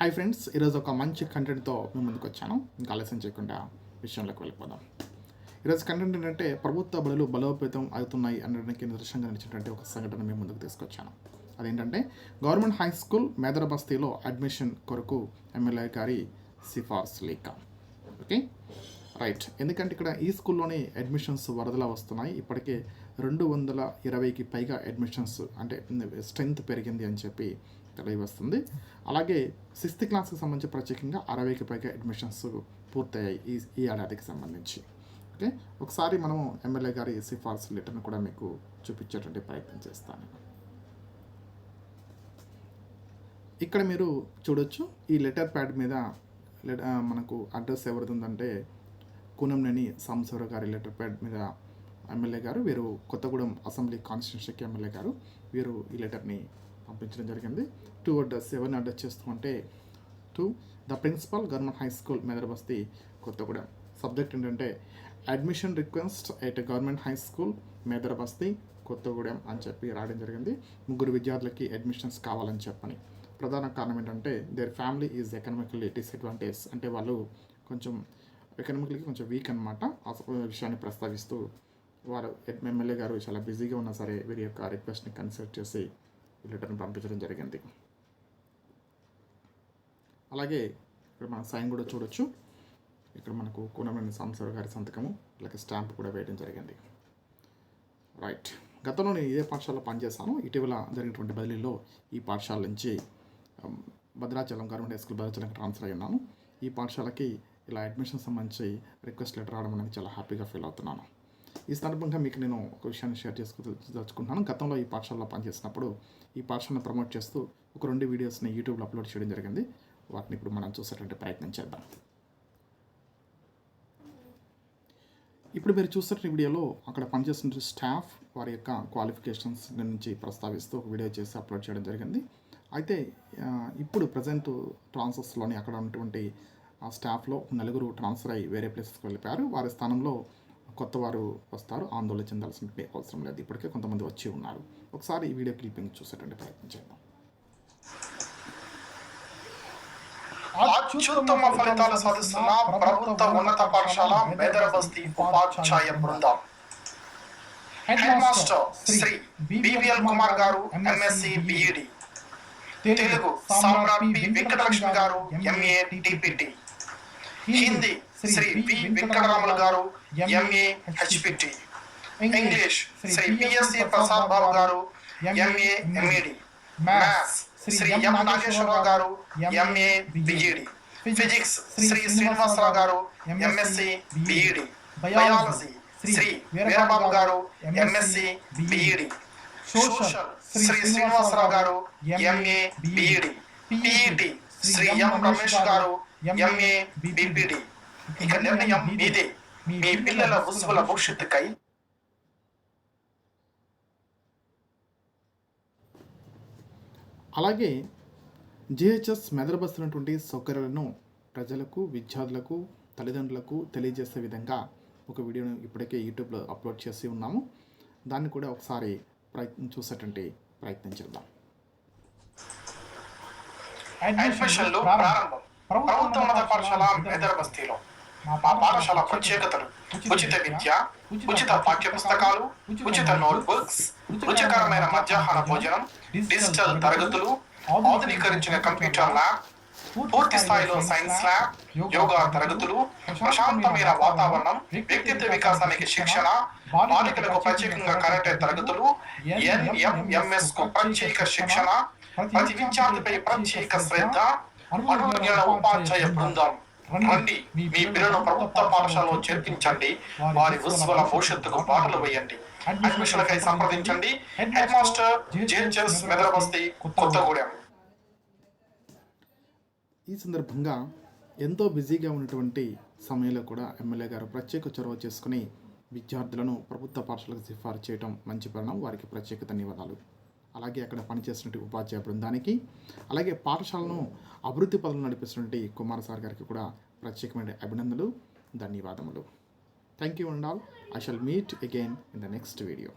Hi friends, ఈరోజు ఒక మంచి కంటెంట్తో మీ ముందుకు వచ్చాను. ఇంకా ఆలస్యం చేయకుండా విషయంలోకి వెళ్ళిపోదాం. ఈరోజు కంటెంట్ ఏంటంటే ప్రభుత్వ బడులు బలోపేతం అవుతున్నాయి అనడానికి నిదర్శనంగా నిలిచినటువంటి ఒక సంఘటన మీ ముందుకు తీసుకొచ్చాను. అదేంటంటే గవర్నమెంట్ హై స్కూల్ మేదరబస్తీలో అడ్మిషన్ కొరకు ఎమ్మెల్యే గారి సిఫార్సు లేఖ. ఓకే రైట్, ఎందుకంటే ఇక్కడ ఈ స్కూల్లోనే అడ్మిషన్స్ వరదలా వస్తున్నాయి. ఇప్పటికే 220కి పైగా అడ్మిషన్స్ అంటే స్ట్రెంగ్త్ పెరిగింది అని చెప్పి తెలియవస్తుంది. అలాగే 6th క్లాస్కి సంబంధించి ప్రత్యేకంగా 60కి పైగా అడ్మిషన్స్ పూర్తయ్యాయి ఈ ఏడాదికి సంబంధించి. ఓకే, ఒకసారి మనం ఎమ్మెల్యే గారి సిఫార్సు లెటర్ను కూడా మీకు చూపించేటువంటి ప్రయత్నం చేస్తాను. ఇక్కడ మీరు చూడొచ్చు, ఈ లెటర్ ప్యాడ్ మీద మనకు అడ్రస్ ఎవరిది ఉందంటే కూనంనేని సాంబశివరావు గారి లెటర్ ప్యాడ్ మీద ఎమ్మెల్యే గారు, వీరు కొత్తగూడెం అసెంబ్లీ కాన్స్టిట్యూన్సీకి ఎమ్మెల్యే గారు, వీరు ఈ లెటర్ని పంపించడం జరిగింది. 2 అడ్రస్ ఎవరిని అడ్రస్ చేస్తామంటే to the principal government high school Medarabasti Kothagudem. Subject ఏంటంటే admission request at government high school Medarabasti Kothagudem అని చెప్పి రాయడం జరిగింది. 3 విద్యార్థులకి అడ్మిషన్స్ కావాలని చెప్పని. ప్రధాన కారణం ఏంటంటే their family is economically disadvantage, అంటే వాళ్ళు కొంచెం ఎకనామికల్గా కొంచెం వీక్ అనమాట. ఆ విషయాన్ని ప్రస్తావిస్తూ వారు ఎమ్మెల్యే గారు చాలా బిజీగా ఉన్నా సరే వీరి యొక్క రిక్వెస్ట్ని కన్సిడర్ చేసి ఈ లెటర్ని పంపించడం జరిగింది. అలాగే ఇక్కడ మన సైన్ కూడా చూడొచ్చు. ఇక్కడ మనకు కూనంనేని సాంబశివరావు గారి సంతకము, అలాగే స్టాంప్ కూడా వేయడం జరిగింది. రైట్, గతంలో నేను ఇదే పాఠశాలలో పనిచేశాను. ఇటీవల జరిగినటువంటి బదిలీలో ఈ పాఠశాల నుంచి భద్రాచలం గవర్నమెంట్ హై స్కూల్ భద్రాచలంకి ట్రాన్స్ఫర్ అయ్యాను. ఈ పాఠశాలకి ఇలా అడ్మిషన్ సంబంధించి రిక్వెస్ట్ లెటర్ రావడం అనేది చాలా హ్యాపీగా ఫీల్ అవుతున్నాను. ఈ సందర్భంగా మీకు నేను ఒక విషయాన్ని షేర్ చేసుకుంటున్నాను. గతంలో ఈ పాఠశాలలో పనిచేసినప్పుడు ఈ పాఠశాలను ప్రమోట్ చేస్తూ ఒక 2 వీడియోస్ని యూట్యూబ్లో అప్లోడ్ చేయడం జరిగింది. వాటిని ఇప్పుడు మనం చూసేటువంటి ప్రయత్నం చేద్దాం. ఇప్పుడు మీరు చూస్తున్న వీడియోలో అక్కడ పనిచేస్తున్న స్టాఫ్ వారి యొక్క క్వాలిఫికేషన్స్ నుంచి ప్రస్తావిస్తూ ఒక వీడియో చేసి అప్లోడ్ చేయడం జరిగింది. అయితే ఇప్పుడు ప్రజెంట్ ట్రాన్స్ఫర్స్లోని అక్కడ ఉన్నటువంటి ఆ స్టాఫ్లో 4 ట్రాన్స్ఫర్ అయ్యి వేరే ప్లేసెస్కి వెళ్ళిపోయారు. వారి స్థానంలో కొత్త వారు వస్తారు. ఆందోళన చెందాల్సిన అవసరం లేదు. ఇప్పటికే కొంతమంది వచ్చి ఉన్నారు. ఒకసారి ఈ వీడియో క్లిప్పింగ్ చూసేటువంటి ప్రయత్నం చేద్దాం. అత్యుత్తమ ఫలితాలు సాధిస్తున్న ప్రభుత్వ ఉన్నత పాఠశాల మేదరబస్తీ ఉపాధ్యాయ బృందం. Head master Shri BVL Kumar garu, MSc BEd. Telugu సామ్రాట్ P Venkatalakshmi garu, MA TPT. Hindi Shri V Venkataramulu garu, MA HPT. English Shri PSC Prasad Babu garu, MA MEd. Maths Shri M Nageswararao garu, MA BEd. Physics Shri Srinivasarao garu, MSc BEd. Biology Shri Veerababu garu, MSc BEd. Social Shri Srinivasarao garu, MA BEd. PET Shri M Ramesh garu, MA బిపిడి. ఇక నిర్ణయం మీదే. మీ పిల్లల ఉజ్వల భవిష్యత్తుకై అలాగే GHS మేదరబస్తున్నటువంటి సౌకర్యాలను ప్రజలకు, విద్యార్థులకు, తల్లిదండ్రులకు తెలియజేసే విధంగా ఒక వీడియోను ఇప్పటికే యూట్యూబ్లో అప్లోడ్ చేసి ఉన్నాము. దాన్ని కూడా ఒకసారి చూసేటువంటి ప్రయత్నం చేద్దాం. అడ్మిషన్లు ప్రారంభం. ప్రభుత్వ ఉన్నత పాఠశాల మేదరబస్తీలో మా పాఠశాల ప్రత్యేకతలు: ఉచిత విద్య, ఉచిత పాఠ్య పుస్తకాలు, ఉచిత నోట్బుక్స్, రుచికరమైన మధ్యాహ్న భోజనం, డిజిటల్ తరగతులు, ఆధునీకరించిన కంప్యూటర్ ల్యాబ్, పూర్తి స్థాయిలో సైన్స్ ల్యాబ్, యోగా తరగతులు, ప్రశాంతమైన వాతావరణం, వ్యక్తిత్వ వికాసానికి శిక్షణ, బాలికలకు ప్రత్యేకంగా కరాటే తరగతులు, ఎన్ఎంఎంఎస్ కు ప్రత్యేక శిక్షణ, ప్రతి విద్యార్థిపై ప్రత్యేక శ్రద్ధ, అనుజ్ఞల ఉపాధ్యాయ బృందం. రండి, మీ పిల్లలను ప్రభుత్వ పాఠశాలలో చేర్పించండి. వారి ఉజ్వల భవిష్యత్తుకు బాటలు వేయండి. అడ్మిషన్లకై సంప్రదించండి. Head master GHS Medarabasti Kothagudem. ఈ సందర్భంగా ఎంతో బిజీగా ఉన్నటువంటి సమయంలో కూడా ఎమ్మెల్యే గారు ప్రత్యేక చొరవ చేసుకుని విద్యార్థులను ప్రభుత్వ పాఠశాలకు సిఫారసు చేయడం మంచి పరిణామం. వారికి ప్రత్యేక ధన్యవాదాలు. అలాగే అక్కడ పనిచేస్తున్నటువంటి ఉపాధ్యాయ బృందానికి, అలాగే పాఠశాలను అభివృద్ధి పనులు నడిపిస్తున్నటువంటి కుమార్ సార్ గారికి కూడా ప్రత్యేకమైన అభినందనలు, ధన్యవాదములు. Thank you and all. I shall meet again in the next video.